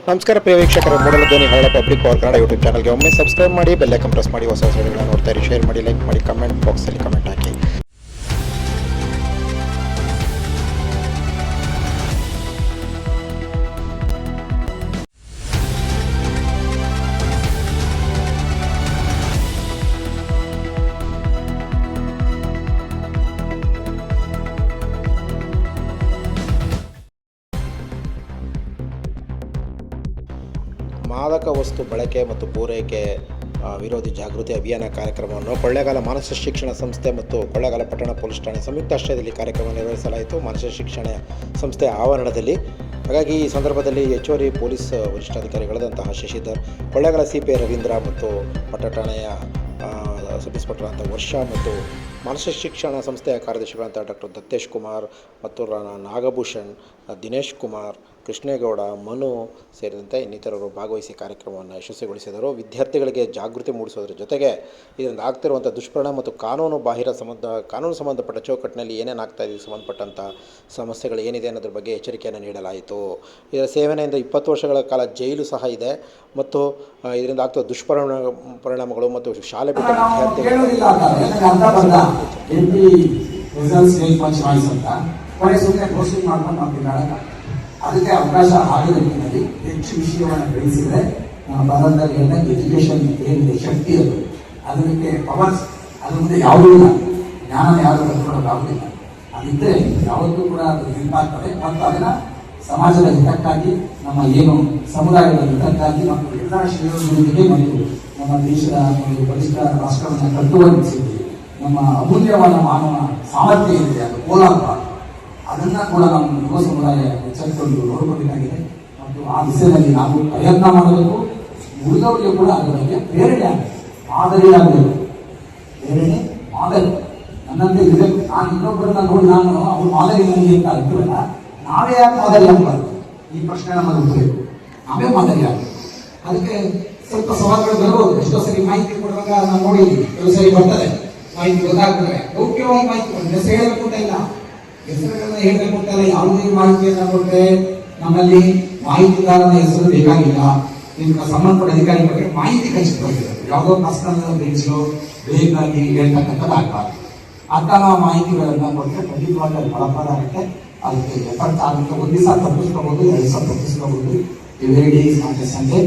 ನಮಸ್ಕಾರ ಪ್ರಿಯ ವೀಕ್ಷಕರೇ, ಮೂಡಲ ಧ್ವನಿ ಹಳ್ಳ ಪಬ್ಲಿಕ್ ಪವರ್ ಕನ್ನಡ ಯೂಟ್ಯೂಬ್ ಚಾನಲ್ಗೆ ಒಮ್ಮೆ ಸಬ್ಸ್ಕ್ರೈಬ್ ಮಾಡಿ, ಬೆಲ್ ಐಕಾನ್ ಪ್ರೆಸ್ ಮಾಡಿ, ಹೊಸ ವಿಡಿಯೋಗಳನ್ನು ನೋಡ್ತಾ ಇರಿ. ಶೇರ್ ಮಾಡಿ, ಲೈಕ್ ಮಾಡಿ, ಕಮೆಂಟ್ ಬಾಕ್ಸಲ್ಲಿ ಕಮೆಂಟ್ ಹಾಕಿ. ಮಾದಕ ವಸ್ತು ಬಳಕೆ ಮತ್ತು ಪೂರೈಕೆ ವಿರೋಧಿ ಜಾಗೃತಿ ಅಭಿಯಾನ ಕಾರ್ಯಕ್ರಮವನ್ನು ಕೊಳ್ಳೇಗಾಲ ಮಾನಸ ಶಿಕ್ಷಣ ಸಂಸ್ಥೆ ಮತ್ತು ಕೊಳ್ಳೇಗಾಲ ಪಟ್ಟಣ ಪೊಲೀಸ್ ಠಾಣೆ ಸಂಯುಕ್ತಾಶ್ರಯದಲ್ಲಿ ಕಾರ್ಯಕ್ರಮ ನಿರ್ವಹಿಸಲಾಯಿತು. ಮಾನಸ ಶಿಕ್ಷಣ ಸಂಸ್ಥೆಯ ಆವರಣದಲ್ಲಿ. ಹಾಗಾಗಿ ಈ ಸಂದರ್ಭದಲ್ಲಿ ಹೆಚ್ಚುವರಿ ಪೊಲೀಸ್ ವರಿಷ್ಠಾಧಿಕಾರಿಗಳಾದಂತಹ ಶಶಿಧರ್, ಕೊಳ್ಳೇಗಾಲ CPI ರವೀಂದ್ರ ಮತ್ತು ಪಟ್ಟಣ ಠಾಣೆಯ ಸಬ್ ಇನ್ಸ್ಪೆಕ್ಟರ್ ಅಂತ ವರ್ಷ ಮತ್ತು ಮಾನಸ ಶಿಕ್ಷಣ ಸಂಸ್ಥೆಯ ಕಾರ್ಯದರ್ಶಿಗಳಂತ ಡಾಕ್ಟರ್ ದತ್ತೇಶ್ ಕುಮಾರ್ ಮತ್ತು ನಾಗಭೂಷಣ್, ದಿನೇಶ್ ಕುಮಾರ್, ಕೃಷ್ಣೇಗೌಡ, ಮನು ಸೇರಿದಂತೆ ಇನ್ನಿತರರು ಭಾಗವಹಿಸಿ ಕಾರ್ಯಕ್ರಮವನ್ನು ಯಶಸ್ವಿಗೊಳಿಸಿದರು. ವಿದ್ಯಾರ್ಥಿಗಳಿಗೆ ಜಾಗೃತಿ ಮೂಡಿಸೋದ್ರ ಜೊತೆಗೆ ಇದರಿಂದ ಆಗ್ತಿರುವಂಥ ದುಷ್ಪರಿಣಾಮ ಮತ್ತು ಕಾನೂನು ಸಂಬಂಧಪಟ್ಟ ಚೌಕಟ್ಟಿನಲ್ಲಿ ಏನೇನು ಆಗ್ತಾ ಇದೆ ಸಂಬಂಧಪಟ್ಟಂಥ ಸಮಸ್ಯೆಗಳು ಏನಿದೆ ಅನ್ನೋದ್ರ ಬಗ್ಗೆ ಎಚ್ಚರಿಕೆಯನ್ನು ನೀಡಲಾಯಿತು. ಇದರ ಸೇವನೆಯಿಂದ 20 ವರ್ಷಗಳ ಕಾಲ ಜೈಲು ಸಹ ಇದೆ ಮತ್ತು ಇದರಿಂದ ಆಗ್ತಿರೋ ದುಷ್ಪರಿಣಾಮಗಳು ಮತ್ತು ಶಾಲೆ ಬಿಟ್ಟ ಅದಕ್ಕೆ ಅವಕಾಶ ಆಗದ ನಿಟ್ಟಿನಲ್ಲಿ ಹೆಚ್ಚು ವಿಷಯವನ್ನು ಬೆಳೆಸಿದರೆ ನಮ್ಮ ಭಾರತದಲ್ಲಿ ಎಜುಕೇಶನ್ ಏನಿದೆ ಶಕ್ತಿ ಅದಕ್ಕೆ ಪವರ್ಸ್ ಅದ್ರ ಮುಂದೆ ಯಾವುದೂ ಇಲ್ಲ. ಜ್ಞಾನ ಯಾರು ಕಲ್ತ್ಕೊಳ್ಳೋಕ್ಕಾಗುವುದಿಲ್ಲ. ಅದಿದ್ದರೆ ಯಾವತ್ತೂ ಕೂಡ ಅದು ನೆನಪಾಗ್ತದೆ ಮತ್ತು ಅದನ್ನು ಸಮಾಜದ ಹಿತಕ್ಕಾಗಿ, ನಮ್ಮ ಏನು ಸಮುದಾಯದ ಹಿತಕ್ಕಾಗಿ ಮತ್ತು ಎಲ್ಲ ಶ್ರೇಯೋಭಿವೃದ್ಧಿಗೆ ಮತ್ತು ನಮ್ಮ ದೇಶದ ಒಂದು ಬಲಿಷ್ಠ ರಾಷ್ಟ್ರವನ್ನು ಕಟ್ಟುವಂತಿದ್ದೀವಿ. ನಮ್ಮ ಅಮೂಲ್ಯವಾದ ಮಾನವ ಸಾಮರ್ಥ್ಯ ಏನಿದೆ ಅದು ಹೋಲಾಗಬಾರದು. ಅದನ್ನ ಕೂಡ ನಾವು ಯುವ ಸಮುದಾಯ ಎಚ್ಚರಿಕೊಂಡು ನೋಡಿಕೊಳ್ಳಬೇಕಾಗಿದೆ ಮತ್ತು ಆ ದಿಸೆಯಲ್ಲಿ ನಾವು ಪ್ರಯತ್ನ ಮಾಡಬೇಕು. ಉಳಿದವರಿಗೆ ಕೂಡ ಅದರ ಬಗ್ಗೆ ಪ್ರೇರಣೆ ಆಗಬೇಕು, ಮಾದರಿಯಾಗಬೇಕು. ಪ್ರೇರಣೆ ಮಾದರಿ ನನ್ನಂತೆ ಇರಬೇಕು. ನಾನು ಇನ್ನೊಬ್ಬರನ್ನ ನೋಡಿ ನಾನು ಅವ್ರ ಮಾದರಿ ನನಗೆ ಅಂತ ಅಂತಿರಲ್ಲ. ನಾವೇ ಯಾಕೆ ಮಾದರಿ ಆಗಬಾರ್ದು? ಈ ಪ್ರಶ್ನೆ ನಮಗೆ ಉತ್ತರಬೇಕು. ನಾವೇ ಮಾದರಿ ಆಗಬೇಕು. ಅದಕ್ಕೆ ಸ್ವಲ್ಪ ಸವಾಲುಗಳು ಬರ್ಬೋದು. ಎಷ್ಟೋ ಸರಿ ಮಾಹಿತಿ ಕೊಡುವಾಗ ನಾವು ನೋಡಿದ್ದೀವಿ, ಕೆಲವು ಸರಿ ಬರ್ತದೆ ಮಾಹಿತಿ ಗೊತ್ತಾಗ್ತದೆ, ಗೌಪ್ಯವಾಗಿ ಮಾಹಿತಿ ಹೆಸರು ಹೇಳಬೇಕು ಅಂತ ಇಲ್ಲ, ಹೆಸರುಗಳನ್ನ ಹೇಳಬೇಕು ಅಂತಾರೆ. ಯಾವುದೇ ಮಾಹಿತಿಯನ್ನ ಕೊಟ್ಟರೆ ನಮ್ಮಲ್ಲಿ ಮಾಹಿತಿಗಾರನ ಹೆಸರು ಬೇಕಾಗಿಲ್ಲ. ನಿಮ್ಗೆ ಸಂಬಂಧಪಟ್ಟ ಅಧಿಕಾರಿ ಬಗ್ಗೆ ಮಾಹಿತಿ ಖಚಿತವಾಗಿರುತ್ತೆ. ಯಾವುದೋ ಪರ್ಸನಲ್ ಬೇಸ್ಲೋ ಬೇಕಾಗಿ ಹೇಳ್ತಕ್ಕಂಥದ್ದು ಆಗಬಾರ್ದು. ಅಂತಹ ಮಾಹಿತಿಗಳನ್ನ ಕೊಟ್ಟರೆ ಖಂಡಿತವಾಗಿ ಅದು ಫಲಪ್ರದ ಆಗುತ್ತೆ. ಅದಕ್ಕೆ ಎಫರ್ಟ್ ಆಗುತ್ತೆ. ಒಂದು ದಿವಸ ತಪ್ಪಿಸ್ಕೋಬಹುದು, 2 ದಿವಸ ತಪ್ಪಿಸ್ಕೋಬಹುದು. ಇವೆರಡೇ ಸಂಜೆ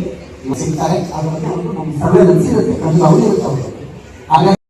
ಸಿಗ್ತಾರೆ. ಅದರಲ್ಲಿ ಒಂದು ನಮ್ಮ ಸರ್ವೇಲೆನ್ಸ್ ಇರುತ್ತೆ, ಕಣ್ಣು ಇರುತ್ತೆ ಅವರು. ಹಾಗಾಗಿ